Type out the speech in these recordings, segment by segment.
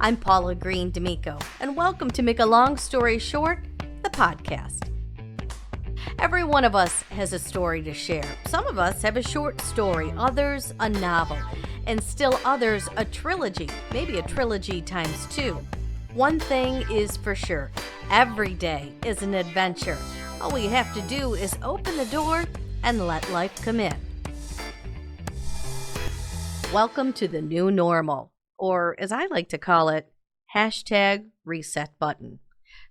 I'm Paula Green D'Amico, and welcome to Make a Long Story Short, the podcast. Every one of us has a story to share. Some of us have a short story, others a novel, and still others a trilogy, maybe a trilogy times two. One thing is for sure, every day is an adventure. All we have to do is open the door and let life come in. Welcome to the new normal, or as I like to call it, #reset button.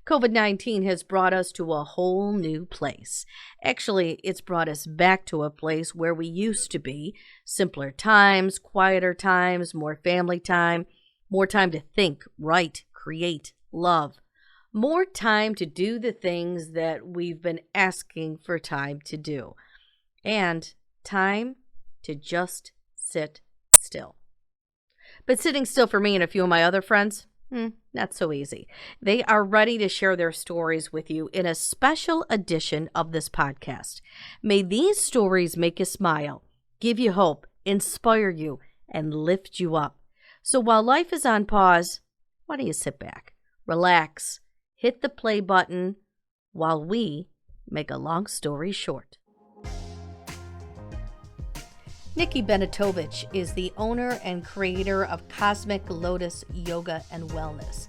COVID-19 has brought us to a whole new place. Actually, it's brought us back to a place where we used to be. Simpler times, quieter times, more family time, more time to think, write, create, love. More time to do the things that we've been asking for time to do. And time to just sit still. But sitting still for me and a few of my other friends, not so easy. They are ready to share their stories with you in a special edition of this podcast. May these stories make you smile, give you hope, inspire you, and lift you up. So while life is on pause, why don't you sit back, relax, hit the play button while we make a long story short. Nikki Benatovich is the owner and creator of Cosmic Lotus Yoga and Wellness.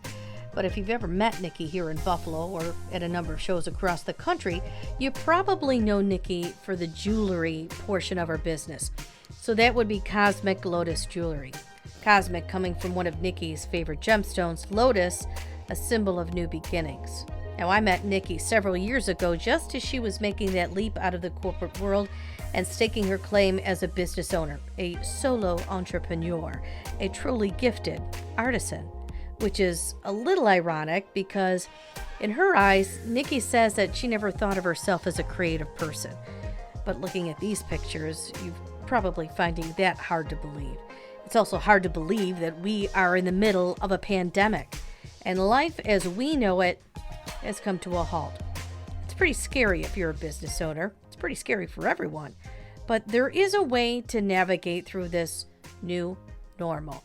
But if you've ever met Nikki here in Buffalo or at a number of shows across the country, you probably know Nikki for the jewelry portion of her business. So that would be Cosmic Lotus Jewelry. Cosmic coming from one of Nikki's favorite gemstones, Lotus, a symbol of new beginnings. Now, I met Nikki several years ago just as she was making that leap out of the corporate world and staking her claim as a business owner, a solo entrepreneur, a truly gifted artisan, which is a little ironic because in her eyes, Nikki says that she never thought of herself as a creative person. But looking at these pictures, you're probably finding that hard to believe. It's also hard to believe that we are in the middle of a pandemic and life as we know it has come to a halt. It's pretty scary if you're a business owner. It's pretty scary for everyone. But there is a way to navigate through this new normal.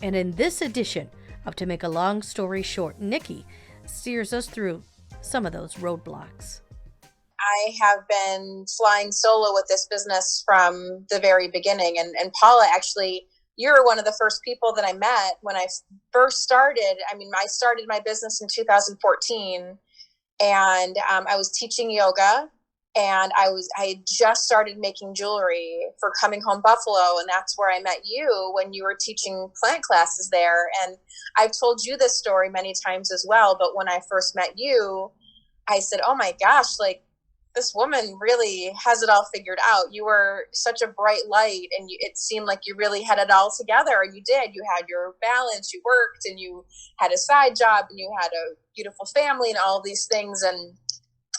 And in this edition of To Make a Long Story Short, Nikki steers us through some of those roadblocks. I have been flying solo with this business from the very beginning. And Paula, actually, you're one of the first people that I met when I first started. I started my business in 2014, and I was teaching yoga, and I had just started making jewelry for Coming Home Buffalo, and that's where I met you when you were teaching plant classes there. And I've told you this story many times as well, but when I first met you, I said, oh my gosh, this woman really has it all figured out. You were such a bright light, and it seemed like you really had it all together. And you did. You had your balance, you worked, and you had a side job, and you had a beautiful family and all these things. And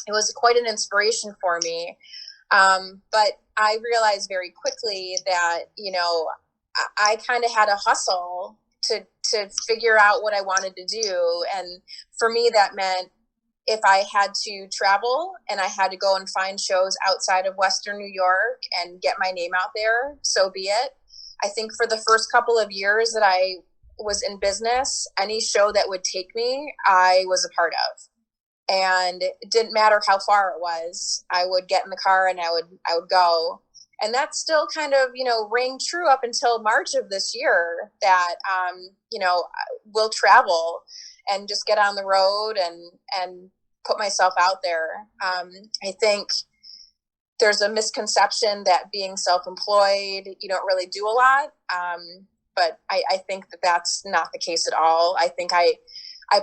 it was quite an inspiration for me. But I realized very quickly that, I kind of had a hustle to figure out what I wanted to do. And for me, that meant if I had to travel and I had to go and find shows outside of Western New York and get my name out there, so be it. I think for the first couple of years that I was in business, any show that would take me, I was a part of. And it didn't matter how far it was. I would get in the car and I would go. And that still kind of, rang true up until March of this year that, we'll travel and just get on the road and put myself out there. I think there's a misconception that being self-employed, you don't really do a lot. But I think that that's not the case at all. I think I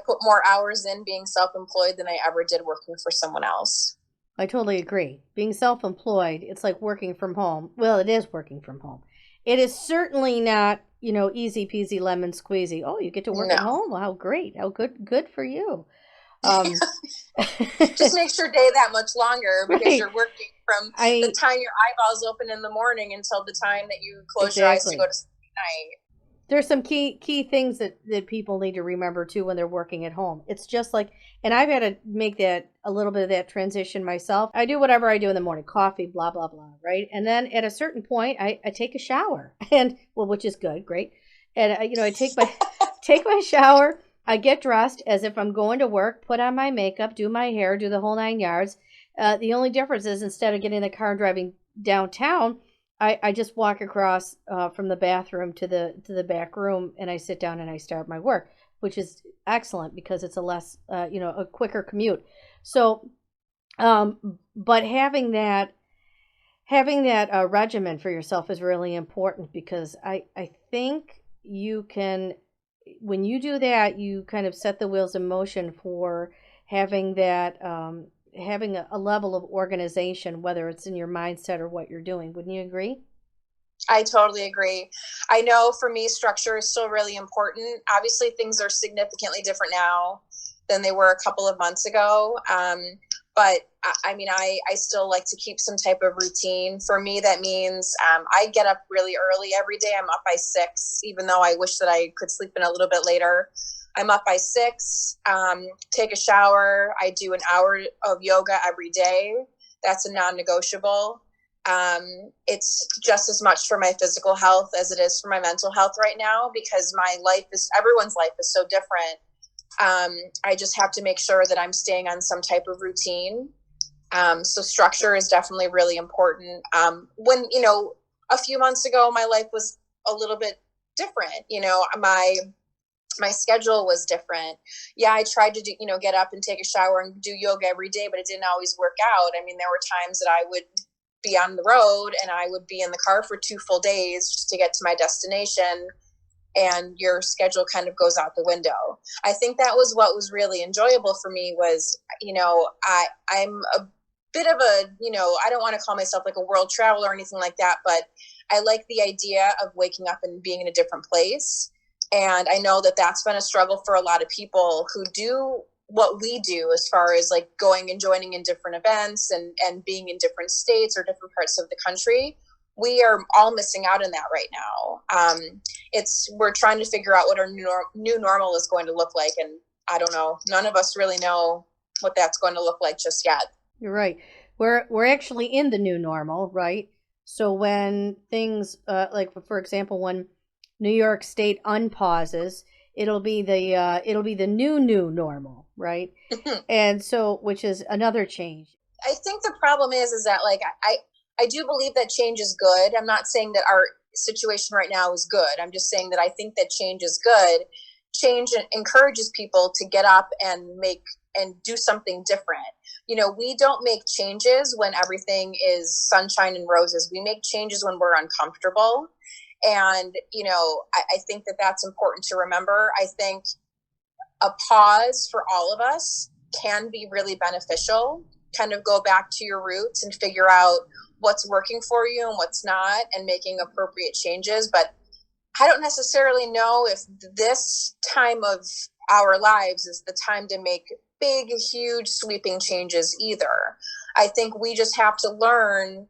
put more hours in being self-employed than I ever did working for someone else. I totally agree. Being self-employed, it's like working from home. Well, it is working from home. It is certainly not, easy peasy lemon squeezy. Oh, you get to work at home? Wow, great. How good for you. Just makes your day that much longer because Right. You're working from the time your eyeballs open in the morning until the time that you close your eyes to go to sleep at night. There's some key things that people need to remember too when they're working at home. It's just like, and I've had to make that a little bit of that transition myself. I do whatever I do in the morning, coffee, blah, blah, blah, right? And then at a certain point, I take a shower, and which is good, great. And I take take my shower. I get dressed as if I'm going to work, put on my makeup, do my hair, do the whole 9 yards. The only difference is instead of getting in the car and driving downtown, I just walk across from the bathroom to the back room, and I sit down and I start my work, which is excellent because it's a less a quicker commute. So, but having that regimen for yourself is really important because I think you can, when you do that, you kind of set the wheels in motion for having that having a level of organization, whether it's in your mindset or what you're doing. Wouldn't you agree? I totally agree. I know for me, structure is still really important. Obviously, things are significantly different now than they were a couple of months ago. But I mean, I still like to keep some type of routine. For me, that means I get up really early every day. I'm up by 6, even though I wish that I could sleep in a little bit later. I'm up by 6, take a shower. I do an hour of yoga every day. That's a non-negotiable. It's just as much for my physical health as it is for my mental health right now, because everyone's life is so different. I just have to make sure that I'm staying on some type of routine. So structure is definitely really important. When, a few months ago, my life was a little bit different. My schedule was different. Yeah, I tried to get up and take a shower and do yoga every day, but it didn't always work out. I mean, there were times that I would be on the road and I would be in the car for 2 full days just to get to my destination, and your schedule kind of goes out the window. I think that was what was really enjoyable for me was, I'm a bit of a, I don't want to call myself like a world traveler or anything like that, but I like the idea of waking up and being in a different place. And I know that that's been a struggle for a lot of people who do what we do, as far as like going and joining in different events and being in different states or different parts of the country. We are all missing out on that right now. We're trying to figure out what our new normal is going to look like. And I don't know, none of us really know what that's going to look like just yet. You're right. We're actually in the new normal, right? So when things like for example, when New York State unpauses, it'll be the new normal, right? And so, which is another change. I think the problem is that like I do believe that change is good. I'm not saying that our situation right now is good. I'm just saying that I think that change is good. Change encourages people to get up and do something different. We don't make changes when everything is sunshine and roses. We make changes when we're uncomfortable. And, I think that that's important to remember. I think a pause for all of us can be really beneficial. Kind of go back to your roots and figure out what's working for you and what's not, and making appropriate changes. But I don't necessarily know if this time of our lives is the time to make big, huge, sweeping changes either. I think we just have to learn,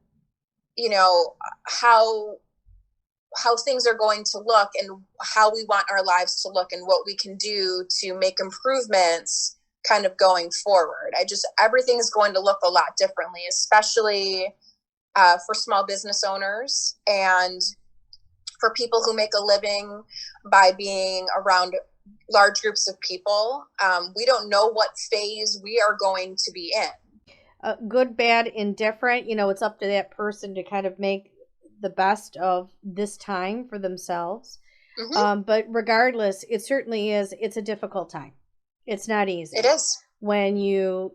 how things are going to look and how we want our lives to look and what we can do to make improvements kind of going forward. Everything is going to look a lot differently, especially for small business owners and for people who make a living by being around large groups of people. We don't know what phase we are going to be in. Good, bad, indifferent. It's up to that person to kind of make the best of this time for themselves. Mm-hmm. But regardless, it certainly is. It's a difficult time. It's not easy. It is when your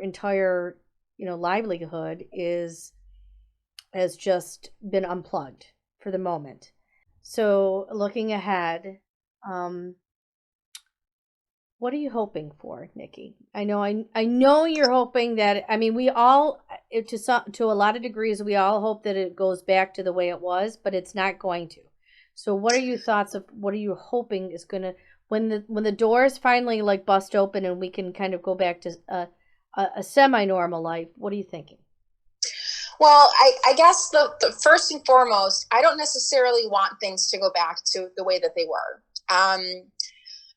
entire livelihood has just been unplugged for the moment. So looking ahead, what are you hoping for, Nikki? I know you're hoping that, we all, to a lot of degrees, we all hope that it goes back to the way it was, but it's not going to. So what are your thoughts of what are you hoping is going to, when the doors finally like bust open and we can kind of go back to a semi-normal life, what are you thinking? Well, I guess the first and foremost, I don't necessarily want things to go back to the way that they were.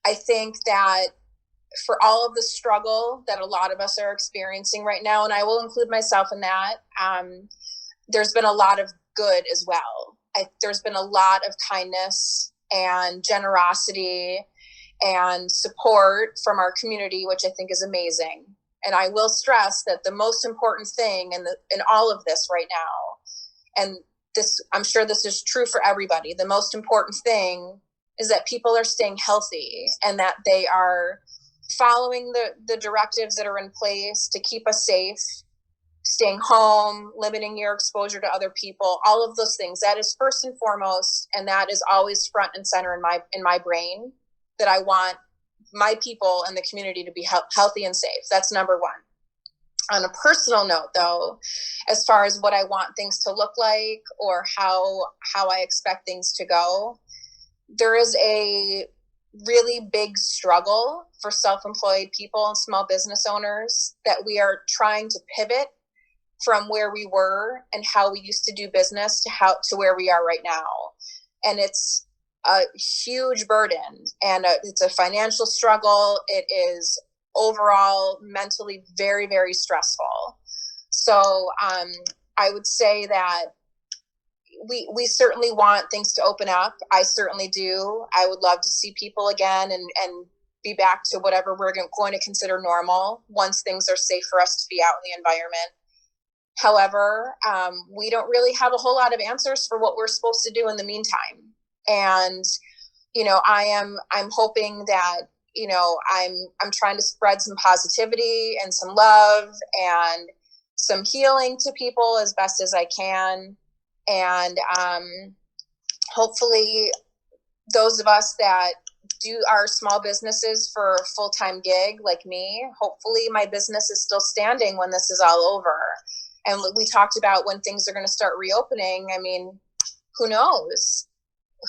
I think that for all of the struggle that a lot of us are experiencing right now, and I will include myself in that, there's been a lot of good as well. There's been a lot of kindness and generosity and support from our community, which I think is amazing. And I will stress that the most important thing in all of this right now, and this, I'm sure this is true for everybody, the most important thing is that people are staying healthy and that they are following the directives that are in place to keep us safe, staying home, limiting your exposure to other people, all of those things. That is first and foremost, and that is always front and center in my brain, that I want my people and the community to be healthy and safe. That's number one. On a personal note, though, as far as what I want things to look like or how I expect things to go, there is a really big struggle for self-employed people and small business owners that we are trying to pivot from where we were and how we used to do business to where we are right now. And it's a huge burden, and it's a financial struggle. It is overall mentally very, very stressful. So I would say that we certainly want things to open up. I certainly do. I would love to see people again and be back to whatever we're going to consider normal once things are safe for us to be out in the environment. However, we don't really have a whole lot of answers for what we're supposed to do in the meantime. And, I'm hoping that, I'm trying to spread some positivity and some love and some healing to people as best as I can. And hopefully those of us that do our small businesses for a full-time gig like me, hopefully my business is still standing when this is all over. And we talked about when things are going to start reopening. I mean, who knows?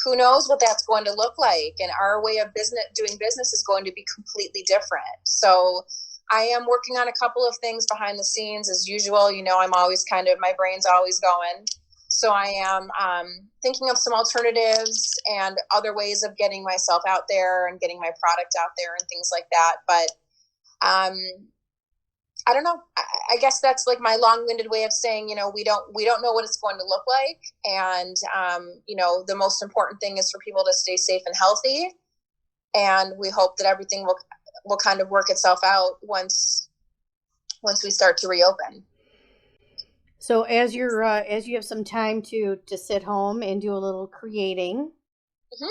Who knows what that's going to look like? And our way of doing business is going to be completely different. So I am working on a couple of things behind the scenes as usual. I'm always my brain's always going. So I am thinking of some alternatives and other ways of getting myself out there and getting my product out there and things like that. But I don't know. I guess that's like my long-winded way of saying, we don't know what it's going to look like. And, the most important thing is for people to stay safe and healthy. And we hope that everything will kind of work itself out once we start to reopen. So as you have some time to sit home and do a little creating, mm-hmm.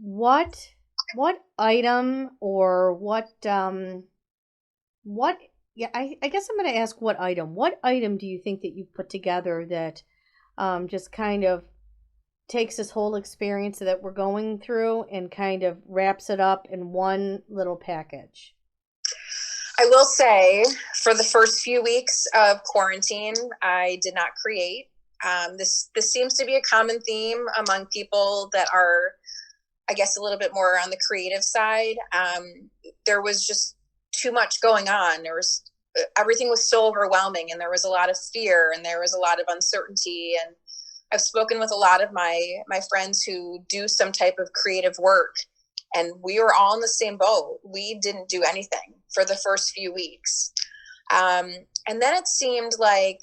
what item or I guess I'm going to ask what item do you think that you've put together that just kind of takes this whole experience that we're going through and kind of wraps it up in one little package? I will say, for the first few weeks of quarantine, I did not create. This seems to be a common theme among people that are, I guess, a little bit more on the creative side. There was just too much going on. Everything was so overwhelming, and there was a lot of fear, and there was a lot of uncertainty. And I've spoken with a lot of my friends who do some type of creative work, and we were all in the same boat. We didn't do anything for the first few weeks. And then it seemed like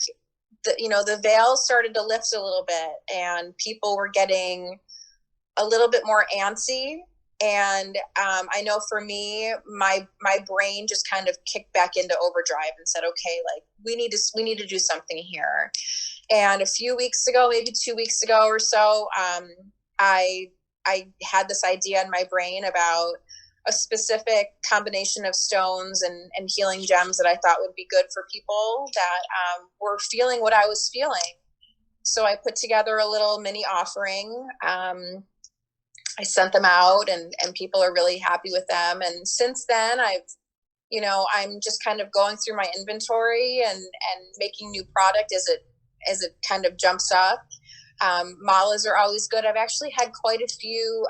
the veil started to lift a little bit, and people were getting a little bit more antsy. And I know for me, my brain just kind of kicked back into overdrive and said, okay, like we need to do something here. And a few weeks ago, maybe 2 weeks ago or so, I had this idea in my brain about a specific combination of stones and healing gems that I thought would be good for people that were feeling what I was feeling. So I put together a little mini offering. I sent them out, and people are really happy with them. And since then, I'm just kind of going through my inventory and making new product as it kind of jumps up. Malas are always good. I've actually had quite a few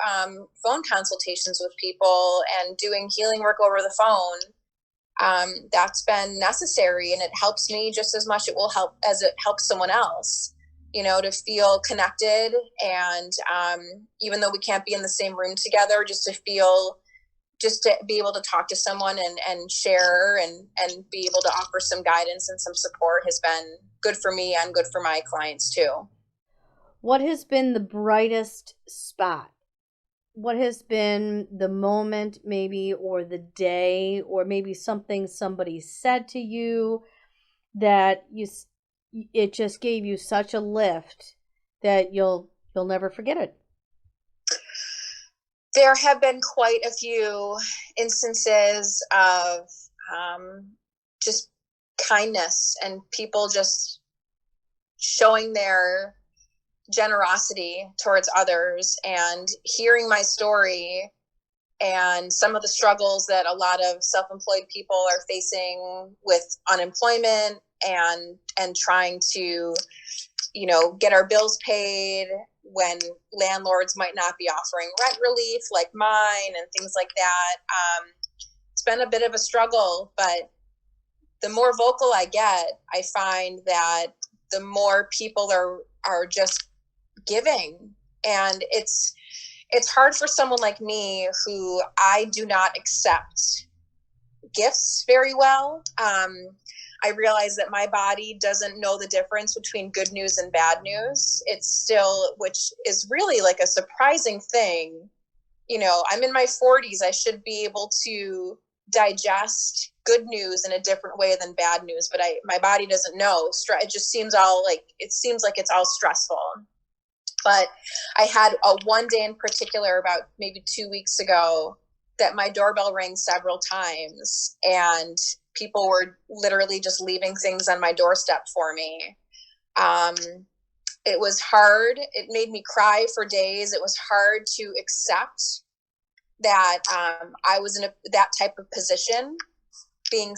phone consultations with people and doing healing work over the phone. That's been necessary, and it helps me just as much as it helps someone else, to feel connected. And even though we can't be in the same room together, just to be able to talk to someone and share and be able to offer some guidance and some support has been good for me and good for my clients too. What has been the brightest spot? What has been the moment, maybe, or the day, or maybe something somebody said to you that it just gave you such a lift that you'll never forget it? There have been quite a few instances of just kindness and people just showing their generosity towards others, and hearing my story and some of the struggles that a lot of self-employed people are facing with unemployment and trying to, get our bills paid when landlords might not be offering rent relief like mine and things like that. It's been a bit of a struggle, but the more vocal I get, I find that the more people are just giving. And it's hard for someone like me who I do not accept gifts very well. I realize that my body doesn't know the difference between good news and bad news. It's still, which is really like a surprising thing. I'm in my 40s. I should be able to digest good news in a different way than bad news, but my body doesn't know. It just seems like it's all stressful. But I had one day in particular, about maybe 2 weeks ago, that my doorbell rang several times and people were literally just leaving things on my doorstep for me. It was hard. It made me cry for days. It was hard to accept that I was in that type of position, being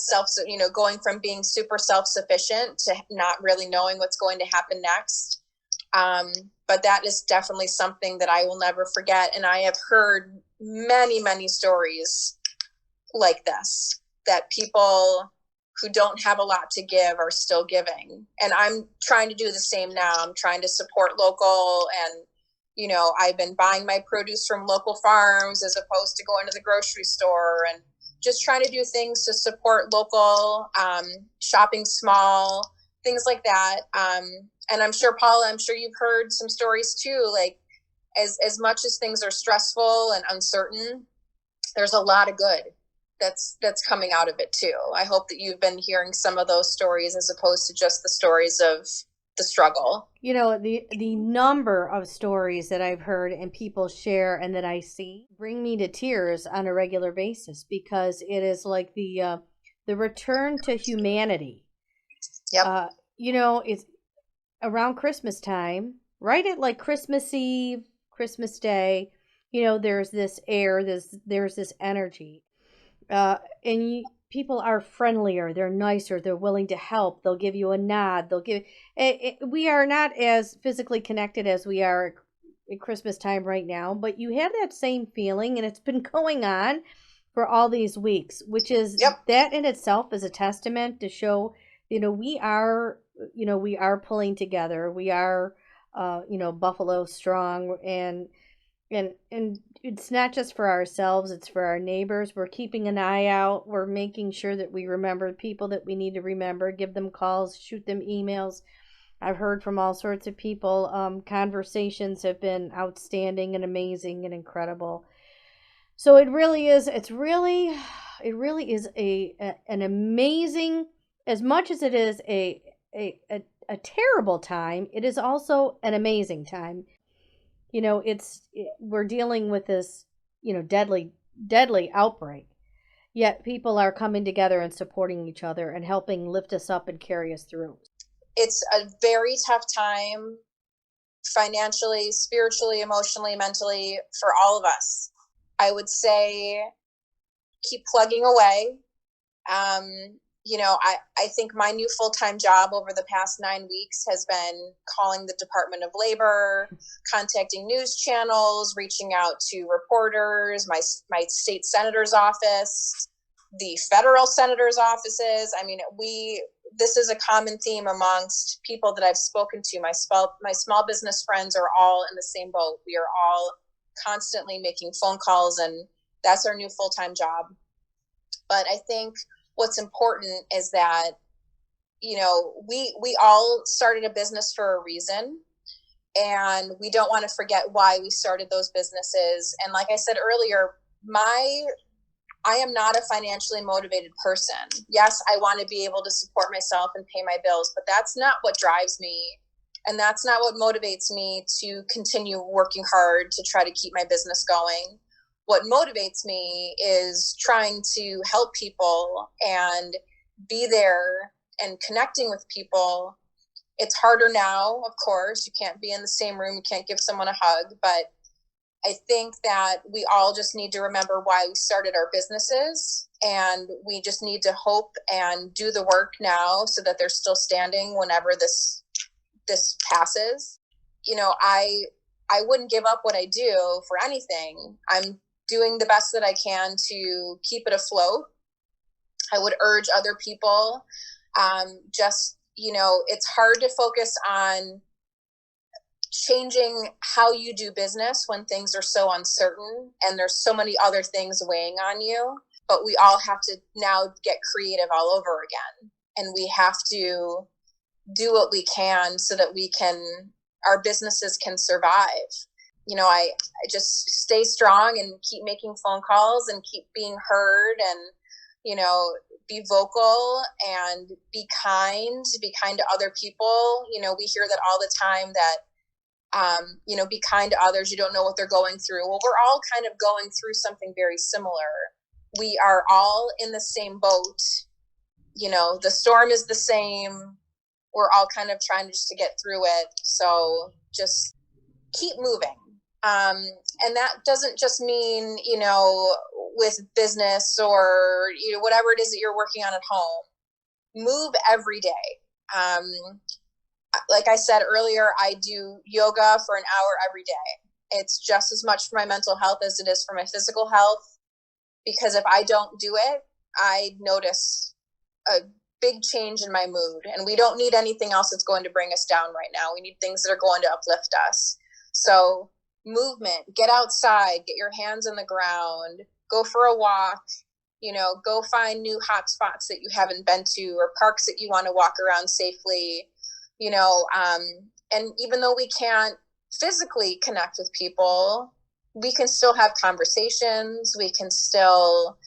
going from being super self-sufficient to not really knowing what's going to happen next. But that is definitely something that I will never forget. And I have heard many, many stories like this, that people who don't have a lot to give are still giving. And I'm trying to do the same now. I'm trying to support local, and, I've been buying my produce from local farms as opposed to going to the grocery store, and just trying to do things to support local, shopping small, things like that. And I'm sure, Paula, you've heard some stories too, like as much as things are stressful and uncertain, there's a lot of good that's coming out of it too. I hope that you've been hearing some of those stories as opposed to just the stories of the struggle. The number of stories that I've heard and people share and that I see bring me to tears on a regular basis, because it is like the return to humanity. Yep. It's around Christmas time, right at like Christmas Eve, Christmas Day. There's this air, there's this energy, people are friendlier, they're nicer, they're willing to help, they'll give you a nod, we are not as physically connected as we are at Christmas time right now, but you have that same feeling, and it's been going on for all these weeks, which is, yep, that in itself is a testament to show, we are pulling together, we are Buffalo strong, and it's not just for ourselves, it's for our neighbors. We're keeping an eye out. We're making sure that we remember people that we need to remember, give them calls, shoot them emails. I've heard from all sorts of people. Conversations have been outstanding and amazing and incredible. So it really is an amazing, as much as it is a terrible time, it is also an amazing time. We're dealing with this, deadly outbreak, yet people are coming together and supporting each other and helping lift us up and carry us through. It's a very tough time, financially, spiritually, emotionally, mentally, for all of us. I would say keep plugging away. I think my new full-time job over the past 9 weeks has been calling the Department of Labor, contacting news channels, reaching out to reporters, my state senator's office, the federal senator's offices. I mean, this is a common theme amongst people that I've spoken to. My small business friends are all in the same boat. We are all constantly making phone calls, and that's our new full-time job. But I think what's important is that, we all started a business for a reason. and we don't want to forget why we started those businesses. And like I said earlier, I am not a financially motivated person. Yes, I want to be able to support myself and pay my bills, but that's not what drives me. And that's not what motivates me to continue working hard to try to keep my business going. What motivates me is trying to help people and be there and connecting with people. It's harder now, of course. You can't be in the same room. You can't give someone a hug. But I think that we all just need to remember why we started our businesses. And we just need to hope and do the work now so that they're still standing whenever this passes. You know, I wouldn't give up what I do for anything. I'm doing the best that I can to keep it afloat. I would urge other people, it's hard to focus on changing how you do business when things are so uncertain and there's so many other things weighing on you. But we all have to now get creative all over again. And we have to do what we can so that our businesses can survive. You know, I just stay strong and keep making phone calls and keep being heard and, be vocal and be kind to other people. You know, we hear that all the time that, be kind to others. You don't know what they're going through. Well, we're all kind of going through something very similar. We are all in the same boat. You know, the storm is the same. We're all kind of trying to get through it. So just keep moving. And that doesn't just mean, with business or, whatever it is that you're working on at home. Move every day. Like I said earlier, I do yoga for an hour every day. It's just as much for my mental health as it is for my physical health. Because if I don't do it, I notice a big change in my mood. And we don't need anything else that's going to bring us down right now. We need things that are going to uplift us. So movement, get outside, get your hands on the ground, go for a walk, go find new hot spots that you haven't been to or parks that you want to walk around safely, and even though we can't physically connect with people, we can still have conversations. We can still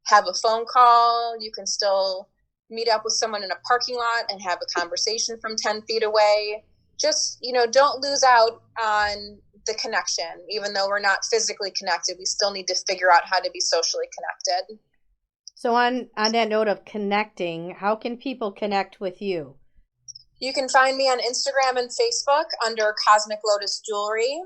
have a phone call. You can still meet up with someone in a parking lot and have a conversation from 10 feet away. Just, don't lose out on the connection. Even though we're not physically connected, we still need to figure out how to be socially connected. So on that note of connecting, how can people connect with you? You can find me on Instagram and Facebook under Cosmic Lotus Jewelry.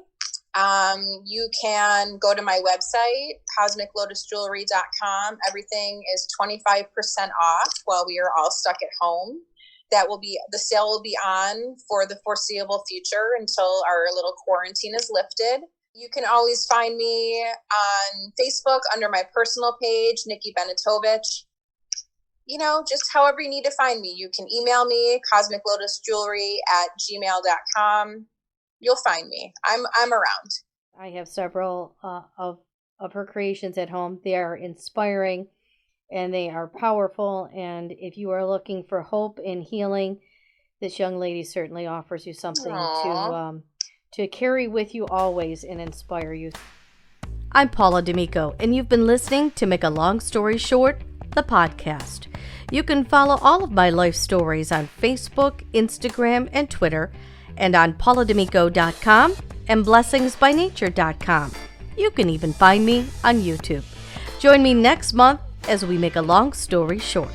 You can go to my website, cosmiclotusjewelry.com. Everything is 25% off while we are all stuck at home. The sale will be on for the foreseeable future until our little quarantine is lifted. You can always find me on Facebook under my personal page, Nikki Benatovich. Just however you need to find me. You can email me, cosmiclotusjewelry@gmail.com. You'll find me. I'm around. I have several of her creations at home. They are inspiring and they are powerful. And if you are looking for hope and healing, this young lady certainly offers you something to carry with you always and inspire you. I'm Paula D'Amico, and you've been listening to Make a Long Story Short, the podcast. You can follow all of my life stories on Facebook, Instagram, and Twitter, and on pauladamico.com and blessingsbynature.com. You can even find me on YouTube. Join me next month as we make a long story short.